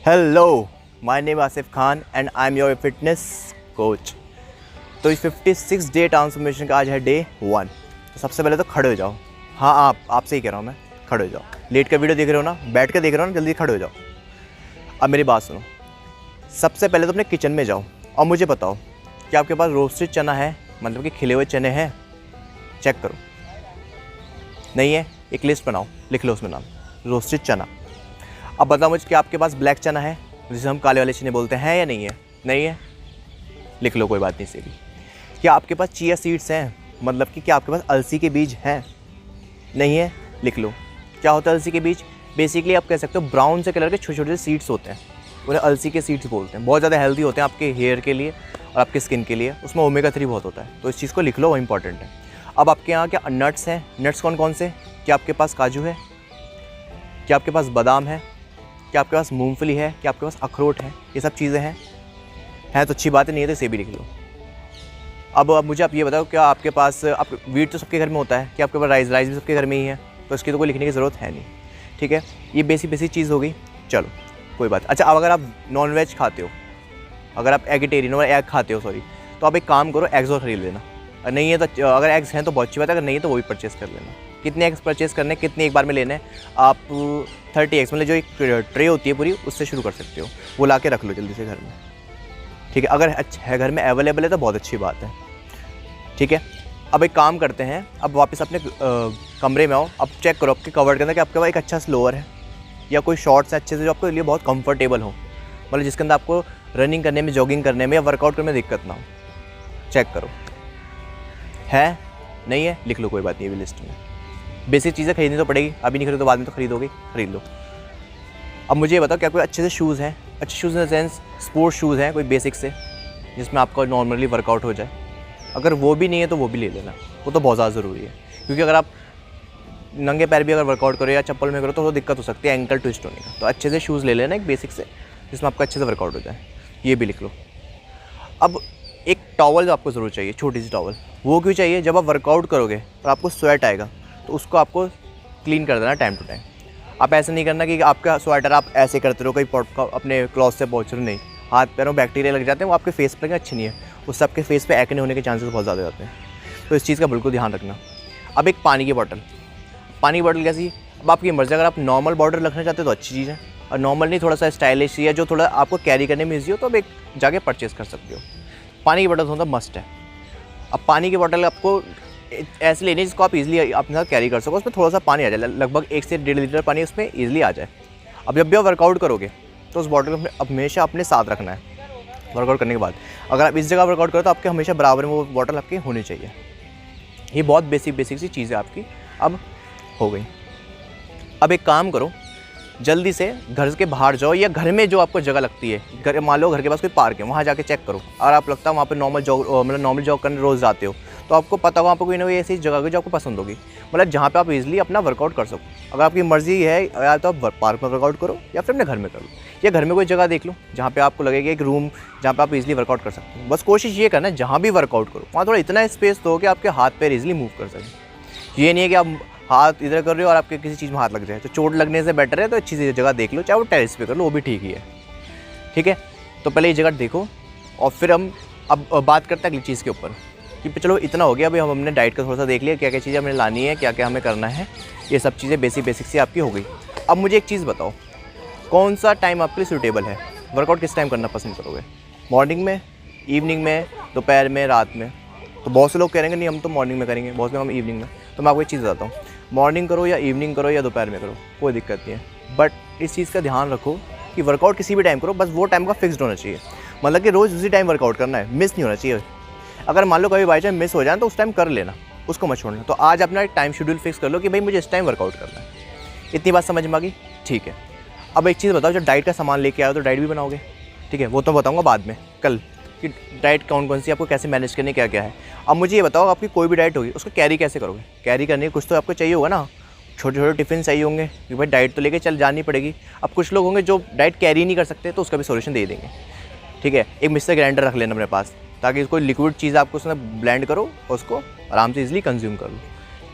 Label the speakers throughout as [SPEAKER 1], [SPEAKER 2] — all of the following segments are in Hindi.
[SPEAKER 1] Hello, my name Asif Khan and I am your fitness coach. तो इस 56 डे ट्रांसफॉर्मेशन का आज है डे 1। तो सबसे पहले तो खड़े हो जाओ। हाँ, आपसे ही कह रहा हूँ मैं, खड़े हो जाओ। लेट कर वीडियो देख रहे हो ना, बैठ कर देख रहे हो ना, जल्दी खड़े हो जाओ। अब मेरी बात सुनो। सबसे पहले तो अपने किचन में जाओ और मुझे बताओ कि आपके पास रोस्टेड चना है, मतलब कि खिले हुए चने हैं? चेक करो। नहीं है? एक लिस्ट बनाओ, लिख लो उसमें नाम रोस्टेड चना। अब बताओ मुझे कि आपके पास ब्लैक चना है, जिसे हम काले वाले चने बोलते हैं, या नहीं है? नहीं है? लिख लो, कोई बात नहीं। से भी क्या आपके पास चिया सीड्स हैं, मतलब कि क्या आपके पास अलसी के बीज हैं? नहीं है? लिख लो। क्या होता है अलसी के बीज? बेसिकली आप कह सकते हो ब्राउन से कलर के छोटे छोटे सीड्स होते हैं, उन्हें अलसी के सीड्स बोलते हैं। बहुत ज़्यादा हेल्दी होते हैं आपके हेयर के लिए और आपके स्किन के लिए। उसमें ओमेगा 3 बहुत होता है, तो इस चीज़ को लिख लो, वो इंपॉर्टेंट है। अब आपके यहाँ क्या नट्स हैं? नट्स कौन कौन से? क्या आपके पास काजू है? क्या आपके पास बादाम है? क्या आपके पास मूंगफली है? क्या आपके पास अखरोट है? ये सब चीज़ें हैं तो अच्छी बात है, नहीं है तो इसे भी लिख लो। अब मुझे आप ये बताओ, क्या आपके पास वीट तो सबके घर में होता है, क्या आपके पास राइस भी सबके घर में ही है? तो इसकी तो कोई लिखने की ज़रूरत है नहीं, ठीक है। ये बेसिक चीज़ होगी, चलो कोई बात। अच्छा, अब अगर आप नॉन वेज खाते हो, अगर आप एगिटेरियन और एग खाते हो तो आप एक काम करो, एग्स और खरीद लेना। नहीं है तो अगर एग्स हैं तो बहुत अच्छी बात है, अगर नहीं है तो वो भी परचेज़ कर लेना। कितने एग्स परचेज़ करने, कितने एक बार में लेने हैं? आप 30 एग्स, मतलब जो एक ट्रे होती है पूरी, उससे शुरू कर सकते हो। वो ला के रख लो जल्दी से घर में, ठीक है। अगर अच्छा है घर में अवेलेबल है तो बहुत अच्छी बात है, ठीक है। अब एक काम करते हैं, अब वापस अपने कमरे में आओ। अब चेक करो आपके कवर्ड के अंदर कि आपके पास एक अच्छा स्लोअर है या कोई शॉर्ट्स है अच्छे से जो आपके लिए बहुत कंफर्टेबल हो, मतलब जिसके अंदर आपको रनिंग करने में, जॉगिंग करने में या वर्कआउट करने में दिक्कत ना हो। चेक करो, है? नहीं है? लिख लो, कोई बात नहीं, ये भी लिस्ट में। बेसिक चीज़ें खरीदनी तो पड़ेगी, अभी नहीं खरीदो तो बाद में तो खरीदोगे, खरीद लो। अब मुझे ये बताओ, क्या कोई अच्छे से शूज़ हैं? अच्छे shoes in the sense sports shoes हैं कोई बेसिक से, जिसमें आपका नॉर्मली वर्कआउट हो जाए? अगर वो भी नहीं है तो वो भी ले लेना, वो तो बहुत ज़्यादा ज़रूरी है। क्योंकि अगर आप नंगे पैर भी अगर वर्कआउट करो या चप्पल में करो तो दिक्कत हो सकती है एंकल ट्विस्ट होने का। तो अच्छे से शूज़ ले लेना एक बेसिक से, जिसमें आपका अच्छे से वर्कआउट हो जाए, ये भी लिख लो। अब एक टॉवल जो आपको ज़रूर चाहिए, छोटी सी टॉवल। वो क्यों चाहिए? जब आप वर्कआउट करोगे और आपको स्वेट आएगा तो उसको आपको क्लीन कर देना टाइम टू टाइम। आप ऐसा नहीं करना कि आपका स्वेटर आप ऐसे करते रहो, कोई अपने क्लॉथ से पहुँच रहे, नहीं। हाथ पैरों बैक्टीरिया लग जाते हैं, वो आपके फेस पर अच्छे नहीं है, उससे आपके फेस पे एक्ने होने के चांसेस बहुत ज़्यादा होते हैं। तो इस चीज़ का बिल्कुल ध्यान रखना। अब एक पानी की बोतल कैसी? अब आपकी मर्ज़ी, अगर आप नॉर्मल बॉटल रखना चाहते हो तो अच्छी चीज़ है, और नॉर्मल नहीं, थोड़ा सा स्टाइलिश या जो थोड़ा आपको कैरी करने में ईजी हो तो आप एक जाके परचेज़ कर सकते हो। पानी की बोतल होना मस्ट है। अब पानी की बोतल आपको ऐसी लेनी है जिसको आप इजीली अपने साथ कैरी कर सको, उसमें थोड़ा सा पानी आ जाए, लगभग 1 से 1.5 लीटर पानी उसमें इजीली आ जाए। अब जब भी आप वर्कआउट करोगे तो उस बॉटल को हमेशा अपने साथ रखना है। वर्कआउट करने के बाद अगर आप इस जगह वर्कआउट करो तो आपके हमेशा बराबर में वो बॉटल आपकी होनी चाहिए। ये बहुत बेसिक सी चीज़ है आपकी, अब हो गई। अब एक काम करो, जल्दी से घर के बाहर जाओ या घर में जो आपको जगह लगती है, घर, मान लो घर के पास कोई पार्क है, वहाँ जाके चेक करो। और आप लगता है वहाँ पे नॉर्मल जॉग करने रोज़ जाते हो तो आपको पता होगा वहाँ पर कोई ना कोई ऐसी जगह होगी जो आपको पसंद होगी, मतलब जहाँ पे आप इजीली अपना वर्कआउट कर सको। अगर आपकी मर्ज़ी है या तो आप पार्क में वर्कआउट करो या फिर अपने घर में करो, या घर में कोई जगह देख लो जहाँ पे आपको लगेगा एक रूम जहाँ पे आप इजीली वर्कआउट कर सकते हो। बस कोशिश ये करना है जहाँ भी वर्कआउट करो वहाँ थोड़ा इतना स्पेस दो कि आपके हाथ पैर इजीली मूव कर सकें। ये नहीं है कि आप हाथ इधर कर रहे हो और आपके किसी चीज़ में हाथ लग जाए, तो चोट लगने से बेटर है तो अच्छी सी जगह देख लो, चाहे वो टेरेस पे कर लो, वो भी ठीक ही है, ठीक है। तो पहले ये जगह देखो और फिर हम अब बात करते हैं अगली चीज़ के ऊपर कि चलो इतना हो गया। अभी हमने डाइट का थोड़ा सा देख लिया, क्या क्या चीज़ें हमें लानी है, क्या क्या हमें करना है, ये सब चीज़ें बेसिक सी आपकी हो गई। अब मुझे एक चीज़ बताओ, कौन सा टाइम आपके लिए सूटेबल है? वर्कआउट किस टाइम करना पसंद करोगे? मॉर्निंग में, इवनिंग में, दोपहर में, रात में? तो बहुत से लोग कहेंगे नहीं हम तो मॉर्निंग में करेंगे, बहुत से हम इवनिंग में। तो मैं आपको एक चीज़ बताता हूँ, मॉर्निंग करो या इवनिंग करो या दोपहर में करो, कोई दिक्कत नहीं है। बट इस चीज़ का ध्यान रखो कि वर्कआउट किसी भी टाइम करो, बस वो टाइम का फिक्स्ड होना चाहिए, मतलब कि रोज़ उसी टाइम वर्कआउट करना है, मिस नहीं होना चाहिए। अगर मान लो कभी बाई चांस मिस हो जाए तो उस टाइम कर लेना, उसको मत छोड़ना। तो आज अपना एक टाइम शेड्यूल फिक्स कर लो कि भाई मुझे इस टाइम वर्कआउट करना है। इतनी बात समझ में आ गई? ठीक है। अब एक चीज़ बताओ, जब डाइट का सामान लेके आओ तो डाइट भी बनाओगे, ठीक है? वो तो बताऊँगा बाद में कल कि डाइट कौन कौन सी आपको कैसे मैनेज करनी, क्या क्या है। अब मुझे ये बताओ, आपकी कोई भी डाइट होगी उसको कैरी कैसे करोगे? कैरी करने कुछ तो आपको चाहिए होगा ना, छोटे छोटे टिफ़िन चाहिए होंगे कि भाई डाइट तो लेके चल जानी पड़ेगी। अब कुछ लोग होंगे जो डाइट कैरी नहीं कर सकते तो उसका भी सोल्यूशन दे देंगे, ठीक है। एक मिक्सर ग्राइंडर रख लेना अपने पास, ताकि कोई लिक्विड चीज़ आपको उसमें ब्लेंड करो और उसको आराम से इजीली कंज्यूम कर लो,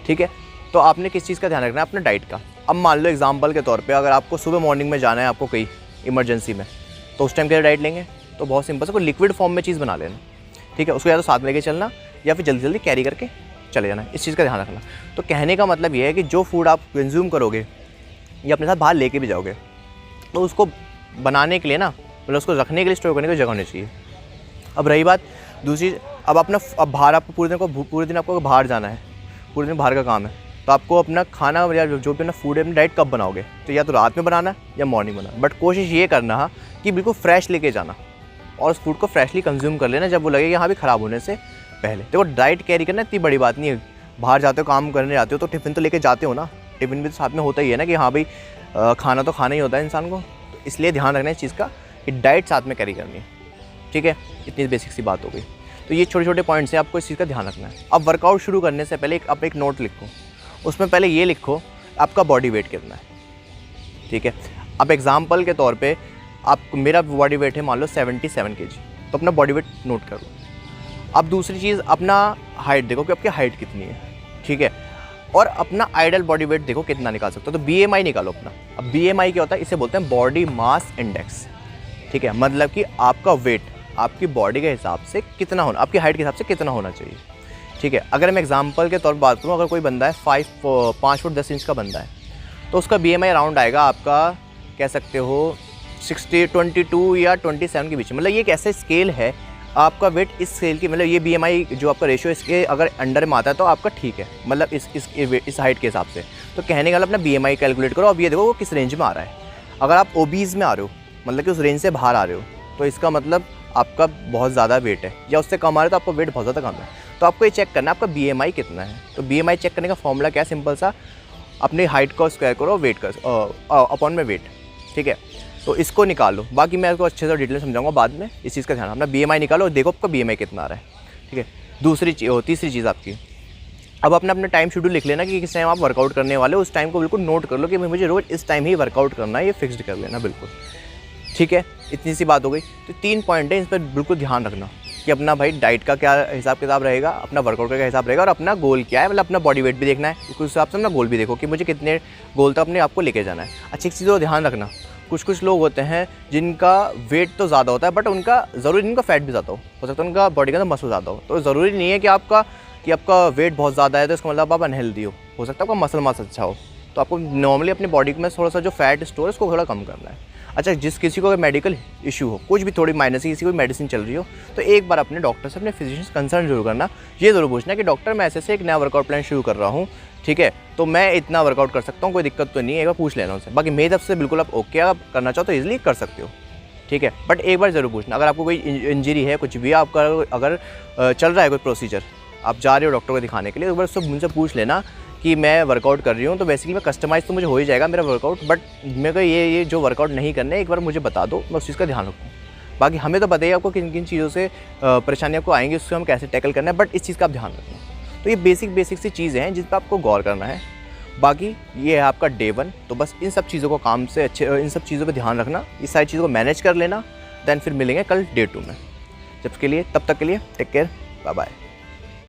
[SPEAKER 1] ठीक है। तो आपने किस चीज़ का ध्यान रखना है? अपने डाइट का। अब मान लो एग्जांपल के तौर पे अगर आपको सुबह मॉर्निंग में जाना है आपको कहीं, इमरजेंसी में, तो उस टाइम के लिए डाइट लेंगे। तो बहुत सिंपल से कोई लिक्विड फॉर्म में चीज़ बना लेना, ठीक है। उसको या तो साथ में लेके चलना या फिर जल्दी जल्दी कैरी करके चले जाना, इस चीज़ का ध्यान रखना। तो कहने का मतलब ये है कि जो फूड आप कंज्यूम करोगे या अपने साथ बाहर लेके भी जाओगे, तो उसको बनाने के लिए ना, मतलब उसको रखने के लिए, स्टोर करने की जगह होनी चाहिए। अब रही बात दूसरी, अब बाहर आपको पूरे दिन आपको बाहर जाना है, पूरे दिन बाहर का काम है, तो आपको अपना खाना या जो भी अपना फूड है, अपनी डाइट कब बनाओगे, तो या तो रात में बनाना या मॉर्निंग बनाना। बट कोशिश ये करना कि बिल्कुल फ्रेश लेके जाना और उस फूड को फ्रेशली कंज्यूम कर लेना जब वो लगे कि हाँ भी ख़राब होने से पहले। देखो डाइट कैरी करना इतनी बड़ी बात नहीं है। बाहर जाते हो, काम करने जाते हो, तो टिफ़िन तो लेके जाते हो ना, टिफ़िन भी तो साथ में होता ही है ना कि हाँ भाई खाना तो खाना ही होता है इंसान को। तो इसलिए ध्यान रखना है इस चीज़ का कि डाइट साथ में कैरी करनी है, ठीक है। इतनी बेसिक सी बात हो गई। तो ये छोटे छोटे पॉइंट्स हैं, आपको इस चीज़ का ध्यान रखना है। अब वर्कआउट शुरू करने से पहले आप एक नोट लिखो, उसमें पहले ये लिखो आपका बॉडी वेट कितना है, ठीक है। अब एग्जांपल के तौर पे मेरा बॉडी वेट है मान लो 77 kg, तो अपना बॉडी वेट नोट कर लो। अब दूसरी चीज़, अपना हाइट देखो कि आपकी हाइट कितनी है, ठीक है। और अपना आइडल बॉडी वेट देखो कितना निकाल सकते हो, तो BMI निकालो अपना। अब BMI क्या होता है, इसे बोलते हैं बॉडी मास इंडेक्स, ठीक है। मतलब कि आपका वेट आपकी बॉडी के हिसाब से कितना होना, आपकी हाइट के हिसाब से कितना होना चाहिए, ठीक है। अगर मैं एग्जांपल के तौर पर बात करूँ, अगर कोई बंदा है 5 फुट 10 इंच का बंदा है, तो उसका BMI अराउंड आएगा आपका, कह सकते हो 22 या 27 के बीच। मतलब ये एक ऐसा स्केल है, आपका वेट इस स्केल की, मतलब ये BMI जो आपका रेशियो इसके अगर अंडर में आता है तो आपका ठीक है, मतलब इस हाइट के हिसाब से। तो कहने का अपना BMI कैलकुलेट करो। अब ये देखो वो किस रेंज में आ रहा है। अगर आप ओबीज में आ रहे हो, मतलब कि उस रेंज से बाहर आ रहे हो, तो इसका मतलब आपका बहुत ज़्यादा वेट है, या उससे कम आ रहा है तो आपका वेट बहुत ज़्यादा कम है। तो आपको ये चेक करना है आपका BMI कितना है। तो BMI चेक करने का फॉर्मूला क्या है, सिंपल सा, अपनी हाइट को स्क्वायर करो वेट का अपॉन में वेट, ठीक है। तो इसको निकालो, बाकी मैं आपको अच्छे से डिटेल समझाऊंगा बाद में। इस चीज़ का ध्यान, अपना BMI निकालो और देखो आपका BMI कितना आ रहा है, ठीक है। तीसरी चीज़ आपकी, अब अपना टाइम शेड्यूल लिख लेना कि किस टाइम आप वर्कआउट करने वाले हो, उस टाइम को बिल्कुल नोट कर लो कि मुझे रोज़ इस टाइम ही वर्कआउट करना है, ये फिक्स्ड कर लेना बिल्कुल, ठीक है। इतनी सी बात हो गई। तो 3 पॉइंट है, इस पर बिल्कुल ध्यान रखना कि अपना भाई डाइट का क्या हिसाब किताब रहेगा, अपना वर्कआउट का क्या हिसाब रहेगा, और अपना गोल क्या है, मतलब अपना बॉडी वेट भी देखना है, उस हिसाब से अपना गोल भी देखो कि मुझे कितने गोल तक अपने आप को लेके जाना है। अच्छी चीज़ों को ध्यान रखना, कुछ लोग होते हैं जिनका वेट तो ज़्यादा होता है, बट उनका ज़रूरी नहीं उनका फैट भी ज़्यादा हो सकता है उनका बॉडी का अंदर मसल ज़्यादा हो। तो ज़रूरी नहीं है कि आपका वेट बहुत ज़्यादा है तो इसका मतलब आप अनहेल्दी हो सकता है आपका मसल मास अच्छा हो। तो आपको नॉर्मली अपनी बॉडी में थोड़ा सा जो फैट स्टोर है उसको थोड़ा कम करना है। अच्छा, किसी को अगर मेडिकल इशू हो, कुछ भी थोड़ी माइनस किसी को मेडिसिन चल रही हो, तो एक बार अपने डॉक्टर से, अपने फिजिशियन से कंसल्ट जरूर करना। ये ज़रूर पूछना कि डॉक्टर मैं ऐसे एक नया वर्कआउट प्लान शुरू कर रहा हूँ, ठीक है, तो मैं इतना वर्कआउट कर सकता हूँ, कोई दिक्कत तो नहीं है, एक बार पूछ लेना उनसे। बाकी मेरी तरफ से बिल्कुल आप ओके, आप करना चाहो तो ईजिली कर सकते हो, ठीक है। बट एक बार ज़रूर पूछना, अगर आपको कोई इंजरी है, कुछ भी आपका अगर चल रहा है कोई प्रोसीजर, आप जा रहे हो डॉक्टर को दिखाने के लिए, एक बार उससे मुझसे पूछ लेना कि मैं वर्कआउट कर रही हूँ, तो बेसिकली मैं कस्टमाइज़ तो मुझे हो ही जाएगा मेरा वर्कआउट, बट मेरे को ये जो वर्कआउट नहीं करना है एक बार मुझे बता दो, मैं उस चीज़ का ध्यान रखूँ। बाकी हमें तो बताइए आपको किन किन चीज़ों से परेशानी आपको आएंगी, उससे हम कैसे टैकल करना है, बट इस चीज़ का आप ध्यान रखना। तो ये बेसिक सी चीज़ें हैं जिस पर आपको गौर करना है। बाकी ये है आपका डे 1, तो बस इन सब चीज़ों को इन सब चीज़ों पर ध्यान रखना, इस सारी चीज़ों को मैनेज कर लेना। देन फिर मिलेंगे कल डे 2 में। तब तक के लिए टेक केयर, बाय बाय।